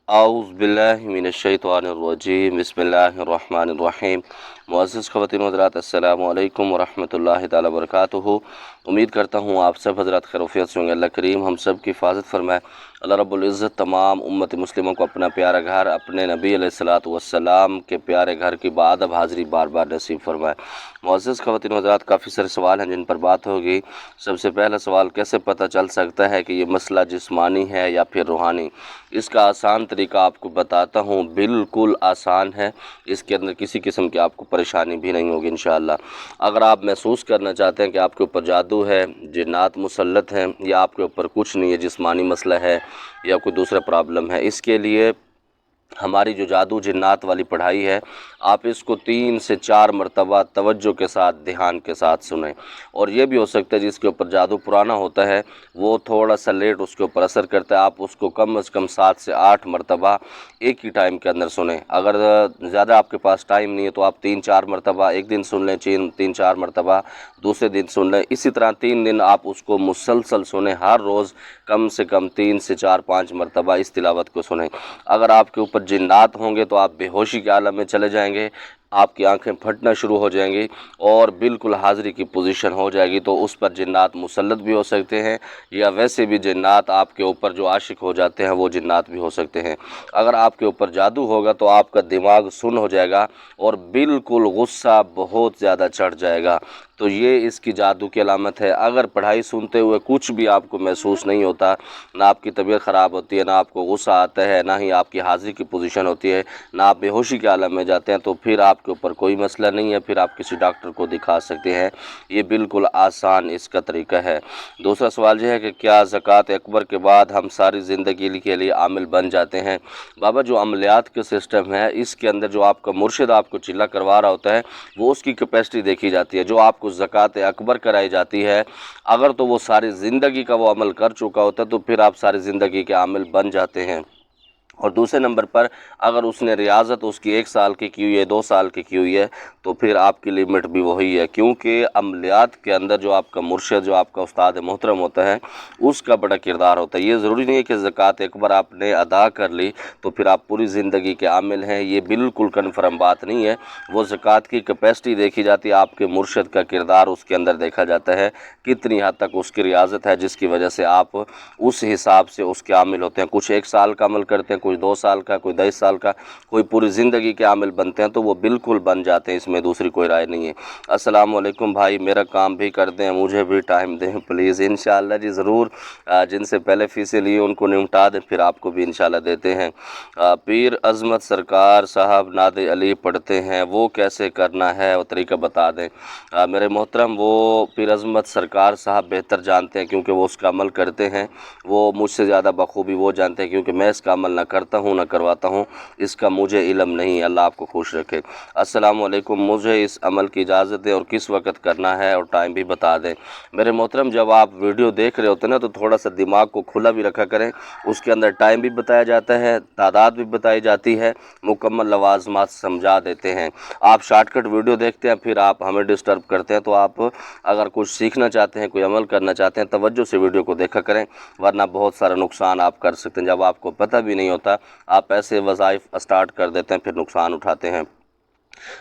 आऊज़ बिल्लाहि मिनश्शैतानिर्रजीम बिस्मिल्लाहिर्रहमानिर्रहीम। मुअज़्ज़िज़ ख़वातीन व हज़रात, अस्सलामु अलैकुम व रहमतुल्लाहि तआला व बरकातुहू। उम्मीद करता हूँ आप सब हज़रात खैरियत से होंगे। अल्लाह करीम हम सब की हिफाज़त फरमाए। अल्लाह रब्बुल इज़्ज़त तमाम उम्मत मुस्लिमों को अपना प्यारा घर, अपने नबी अलैहिस्सलातु वस्सलाम के प्यारे घर की बादब हाज़िरी बार बार नसीब फरमाए। मुअज़्ज़िज़ ख़वातीन व हज़रात, काफ़ी सारे सवाल हैं जिन पर बात होगी। सबसे पहला सवाल, कैसे पता चल सकता है कि ये मसला जिस्मानी है या फिर रूहानी? इसका आसान तरीका आपको बताता हूँ, बिल्कुल आसान है। इसके अंदर किसी किस्म की आपको परेशानी भी नहीं होगी इंशाअल्लाह। अगर आप महसूस करना चाहते हैं कि आपके ऊपर जादू है, जिन्नात मुसल्लत हैं, या आपके ऊपर कुछ नहीं है, जिस्मानी मसला है या कोई दूसरा प्रॉब्लम है, इसके लिए हमारी जो जादू जिन्नात वाली पढ़ाई है, आप इसको 3 से 4 मरतबा तवज्जो के साथ, ध्यान के साथ सुनें। और ये भी हो सकता है जिसके ऊपर जादू पुराना होता है वो थोड़ा सा लेट उसके ऊपर असर करता है, आप उसको कम से कम 7 से 8 मरतबा एक ही टाइम के अंदर सुनें। अगर ज़्यादा आपके पास टाइम नहीं है तो आप 3-4 मरतबा एक दिन सुन लें, 3-4 मरतबा दूसरे दिन सुन लें। इसी तरह 3 दिन आप उसको मुसलसल सुनें, हर रोज़ कम से कम 3 से 4-5 मरतबा इस तिलावत को सुनें। अगर आपके ऊपर जिन्नात होंगे तो आप बेहोशी के आलम में चले जाएंगे, आपकी आंखें फटना शुरू हो जाएंगी और बिल्कुल हाज़िरी की पोजीशन हो जाएगी। तो उस पर जिन्नात मुसल्लत भी हो सकते हैं, या वैसे भी जिन्नात आपके ऊपर जो आशिक हो जाते हैं वो जिन्नात भी हो सकते हैं। अगर आपके ऊपर जादू होगा तो आपका दिमाग सुन्न हो जाएगा और बिल्कुल गुस्सा बहुत ज़्यादा चढ़ जाएगा। तो ये इसकी जादू की अलामत है। अगर पढ़ाई सुनते हुए कुछ भी आपको महसूस नहीं होता, ना आपकी तबीयत ख़राब होती है, ना आपको गुस्सा आता है, ना ही आपकी हाज़िरी की पोजीशन होती है, ना आप बेहोशी के आलम में जाते हैं, तो फिर आपके ऊपर कोई मसला नहीं है, फिर आप किसी डॉक्टर को दिखा सकते हैं। ये बिल्कुल आसान इसका तरीका है। दूसरा सवाल ये है कि क्या ज़कात अकबर के बाद हम सारी ज़िंदगी के लिए आमिल बन जाते हैं? बाबा, जो अमलियात के सिस्टम है इसके अंदर जो आपका मुर्शिद आपको चिल्ला करवा रहा होता है वो उसकी कैपेसिटी देखी जाती है। जो आपको ज़कात अकबर कराई जाती है, अगर तो वो सारी ज़िंदगी का वो अमल कर चुका होता है तो फिर आप सारी ज़िंदगी के आमिल बन जाते हैं। और दूसरे नंबर पर अगर उसने रियाज़त उसकी 1 साल की हुई है, 2 साल की हुई है, तो फिर आपकी लिमिट भी वही है। क्योंकि अमलियात के अंदर जो आपका मुर्शिद, जो आपका उस्ताद मोहतरम होता है, उसका बड़ा किरदार होता है। ये ज़रूरी नहीं है कि ज़कात अकबर आपने अदा कर ली तो फिर आप पूरी ज़िंदगी के आमिल हैं, ये बिल्कुल कन्फर्म बात नहीं है। वो ज़कात की कैपेसिटी देखी जाती है, आपके मुर्शिद का किरदार उसके अंदर देखा जाता है, कितनी हद तक उसकी रियाज़त है, जिसकी वजह से आप उस हिसाब से उसके आमिल होते हैं। कुछ 1 साल का अमल करते हैं, कोई 2 साल का, कोई 10 साल का, कोई पूरी ज़िंदगी के आमिल बनते हैं, तो वो बिल्कुल बन जाते हैं, इसमें दूसरी कोई राय नहीं है। अस्सलाम वालेकुम भाई, मेरा काम भी कर दें, मुझे भी टाइम दें प्लीज़। इंशाअल्लाह जी ज़रूर, जिनसे पहले फ़ीसें लिए उनको निपटा दें, फिर आपको भी इंशाअल्लाह देते हैं। पीर अज़मत सरकार साहब नादे अली पढ़ते हैं, वो कैसे करना है वो तरीका बता दें। मेरे मोहतरम, वो पीर अज़मत सरकार साहब बेहतर जानते हैं क्योंकि वो उसका अमल करते हैं। वो मुझसे ज़्यादा बखूबी वो जानते हैं, क्योंकि मैं इसका अमल ना करता हूँ ना करवाता हूँ, इसका मुझे इल्म नहीं। अल्लाह आपको खुश रखे। अस्सलाम वालेकुम, मुझे इस अमल की इजाज़त दें और किस वक्त करना है और टाइम भी बता दें। मेरे मोहतरम, जब आप वीडियो देख रहे होते हैं ना तो थोड़ा सा दिमाग को खुला भी रखा करें। उसके अंदर टाइम भी बताया जाता है, तादाद भी बताई जाती है, मुकम्मल लवाज़मात समझा देते हैं। आप शॉर्टकट वीडियो देखते हैं फिर आप हमें डिस्टर्ब करते हैं। तो आप अगर कुछ सीखना चाहते हैं, कोई अमल करना चाहते हैं, तवज्जो से वीडियो को देखा करें, वरना बहुत सारा नुकसान आप कर सकते हैं। जब आपको पता भी नहीं होता आप ऐसे वज़ाइफ स्टार्ट कर देते हैं, फिर नुकसान उठाते हैं।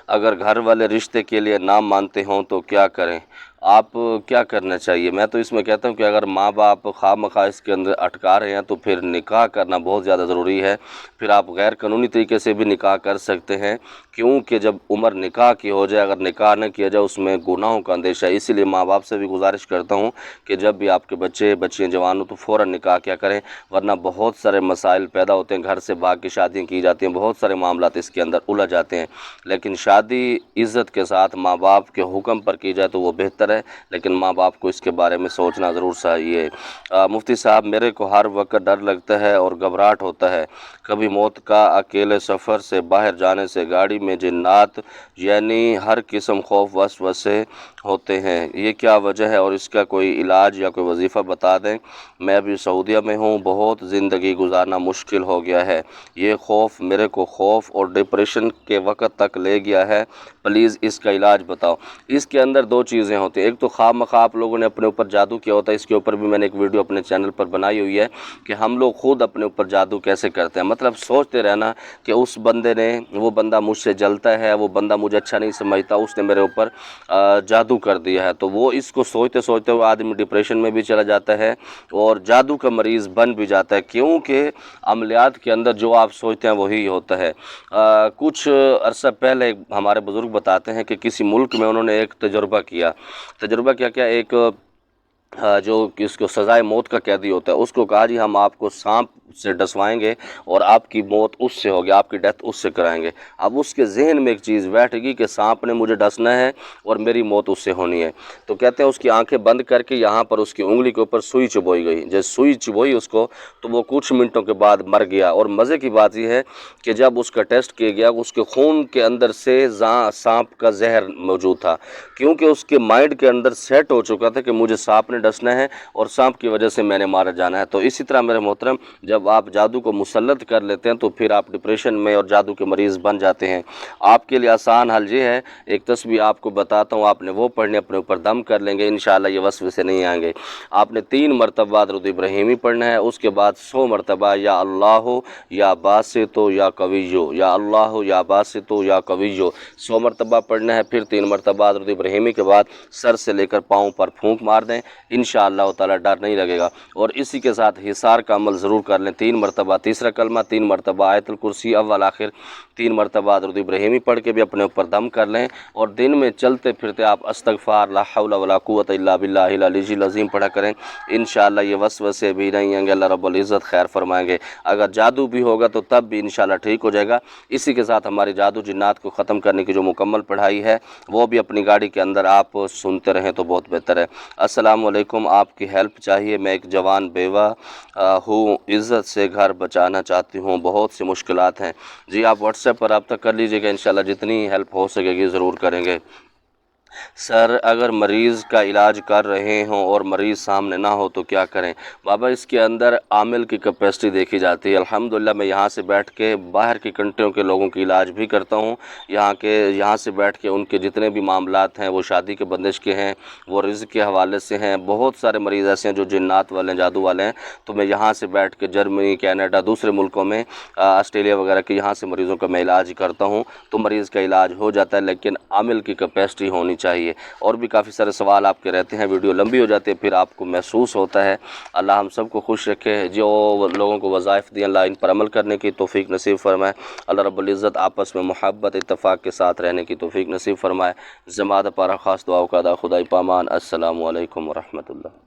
अगर घर वाले रिश्ते के लिए ना मानते हों तो क्या करें? आप क्या करना चाहिए? मैं तो इसमें कहता हूँ कि अगर माँ बाप खामखा इसके अंदर अटका रहे हैं तो फिर निकाह करना बहुत ज़्यादा ज़रूरी है। फिर आप गैर कानूनी तरीके से भी निकाह कर सकते हैं, क्योंकि जब उम्र निकाह की हो जाए, अगर निकाह न किया जाए उसमें गुनाहों का अंदेशा है। इसीलिए माँ बाप से भी गुजारिश करता हूँ कि जब भी आपके बच्चे बच्चियाँ जवान हो तो फ़ौरन निकाह क्या करें, वरना बहुत सारे मसाइल पैदा होते हैं। घर से भाग के शादियाँ की जाती हैं, बहुत सारे मामलात इसके अंदर उलझ जाते हैं। लेकिन शादी इज़्ज़त के साथ माँ बाप के हुक्म पर की जाए तो वो बेहतर है, लेकिन माँ बाप को इसके बारे में सोचना ज़रूर चाहिए। मुफ्ती साहब, मेरे को हर वक्त डर लगता है और घबराहट होता है, कभी मौत का, अकेले सफ़र से बाहर जाने से, गाड़ी में जिन्नात, यानी हर किस्म खौफ वसवसे होते हैं। ये क्या वजह है और इसका कोई इलाज या कोई वजीफ़ा बता दें। मैं अभी सऊदीया में हूँ, बहुत ज़िंदगी गुजारना मुश्किल हो गया है। ये खौफ मेरे को खौफ और डिप्रेशन के वक़्त तक ले गया है, प्लीज़ इसका इलाज बताओ। इसके अंदर 2 चीज़ें होती हैं। होती हैं। एक तो ख़ाम मख़ा आप लोगों ने अपने ऊपर जादू किया होता है, इसके ऊपर भी मैंने एक वीडियो अपने चैनल पर बनाई हुई है कि हम लोग खुद अपने ऊपर जादू कैसे करते हैं। मतलब सोचते रहना कि उस बंदे ने, वो बंदा मुझसे जलता है, वो बंदा मुझे अच्छा नहीं समझता, उसने मेरे ऊपर जादू कर दिया है। तो वो इसको सोचते सोचते हुए आदमी डिप्रेशन में भी चला जाता है और जादू का मरीज़ बन भी जाता है, क्योंकि अमलियात के अंदर जो आप सोचते हैं वही होता है। कुछ अरसा पहले हमारे बुज़ुर्ग बताते हैं कि किसी मुल्क में उन्होंने एक तजुर्बा किया। तजुर्बा क्या क्या, एक जो किसको सज़ाए मौत का कैदी होता है उसको कहा जी हम आपको सांप से डसवाएंगे और आपकी मौत उससे होगी, आपकी डेथ उससे कराएंगे। अब उसके जहन में एक चीज़ बैठेगी कि सांप ने मुझे डसना है और मेरी मौत उससे होनी है। तो कहते हैं उसकी आंखें बंद करके यहाँ पर उसकी उंगली के ऊपर सुई चुभोई गई। जब सुई चुभोई उसको तो वो कुछ मिनटों के बाद मर गया। और मज़े की बात यह है कि जब उसका टेस्ट किया गया उसके खून के अंदर से सांप का जहर मौजूद था, क्योंकि उसके माइंड के अंदर सेट हो चुका था कि मुझे सांप ने डसना है और सांप की वजह से मैंने मारा जाना है। तो इसी तरह मेरे मोहतरम, जब आप जादू को मुसल्लत कर लेते हैं तो फिर आप डिप्रेशन में और जादू के मरीज़ बन जाते हैं। आपके लिए आसान हल ये है, एक तस्बीह आपको बताता हूँ, आपने वो पढ़ने, अपने ऊपर दम कर लेंगे, इंशाअल्लाह ये वस्व से नहीं आएंगे। आपने 3 मरतबा दुरूद इब्राहिमी पढ़ना है, उसके बाद 100 मरतबा या अल्लाह या बासितो या कवियो, या अल्लाह या बासितो या कवियो 100 मरतबा पढ़ना है। फिर 3 मरतबा दुरूद इब्राहिमी के बाद सर से लेकर पाँव पर फूंक मार दें, इंशाअल्लाह ताला डर नहीं लगेगा। और इसी के साथ हिसार का अमल ज़रूर कर लें। 3 मरतबा तीसरा कलमा, 3 मरतबा आयतुल कुर्सी अव्वल आखिर, 3 मरतबा दुरूद इब्राहिमी पढ़ के भी अपने ऊपर दम कर लें। और दिन में चलते फिरते आप अस्तगफार ला हौला वला कुव्वता इल्ला बिल्लाहिल अलीय्यिल अज़ीम पढ़ा करें। इंशाअल्लाह ये वसवसे भी नहीं आएंगे, अल्लाह रब्बुल इज़्ज़त खैर फरमाएंगे। अगर जादू भी होगा तो तब भी इंशाअल्लाह ठीक हो जाएगा। इसी के साथ हमारी जादू जिन्नात को ख़त्म करने की जो मुकम्मल पढ़ाई है वो भी अपनी गाड़ी के अंदर आप सुनते रहें तो बहुत बेहतर है। अस्सलाम वालेकुम, आपकी हेल्प चाहिए। मैं एक जवान बेवा हूँ, इज़्ज़त से घर बचाना चाहती हूँ, बहुत सी मुश्किलात हैं। जी आप व्हाट्सएप पर रब्ता कर लीजिएगा, इंशाअल्लाह जितनी हेल्प हो सकेगी ज़रूर करेंगे। सर अगर मरीज़ का इलाज कर रहे हों और मरीज़ सामने ना हो तो क्या करें? बाबा इसके अंदर आमिल की कैपेसिटी देखी जाती है। अल्हम्दुलिल्लाह मैं यहाँ से बैठ के बाहर की कंट्रियों के लोगों की इलाज भी करता हूँ। यहाँ से बैठ के उनके जितने भी मामलात हैं वो शादी के बंदिश के हैं, वो रिज़्क़ के हवाले से हैं। बहुत सारे मरीज़ ऐसे हैं जो जिन्नात वाले हैं, जादू वाले हैं। तो मैं यहाँ से बैठ के जर्मनी, कनाडा, दूसरे मुल्कों में, ऑस्ट्रेलिया वगैरह के यहाँ से मरीज़ों का मैं इलाज करता हूँ। तो मरीज़ का इलाज हो जाता है, लेकिन आमिल की कैपेसिटी होनी चाहिए। और भी काफ़ी सारे सवाल आपके रहते हैं, वीडियो लंबी हो जाती है, फिर आपको महसूस होता है। अल्लाह हम सबको खुश रखे। जो लोगों को वज़ाइफ दिए अल्लाह इन पर अमल करने की तौफीक नसीब फरमाए। अल्लाह रब्बुल इज़्ज़त आपस में मोहब्बत इत्तफ़ाक़ के साथ रहने की तौफीक नसीब फरमाए। ज़मात पारा ख़ास दुआओं का अदा खुदाई पामान। अस्सलामु अलैकुम व रहमतुल्लाह।